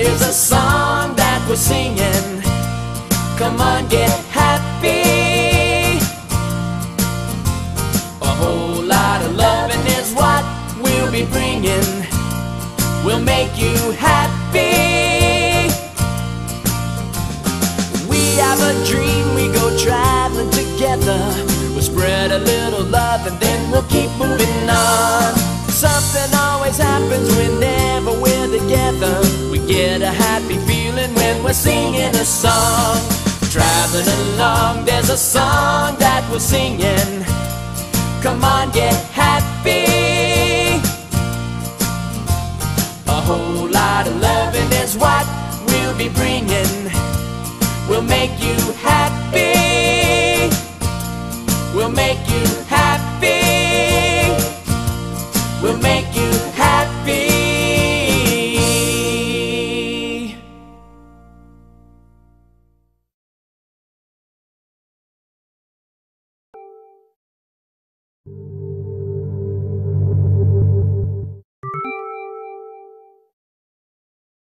here's a song that we're singing. Come on, get happy. A whole lot of loving is what we'll be bringing. We'll make you happy. We have a dream, we go traveling together. We'll spread a little love and then we'll keep moving on. Something always happens whenever we're together. We get a happy feeling when we're singing a song. Traveling along, there's a song that we're singing. Come on, get happy. A whole lot of loving is what we'll be bringing. We'll make you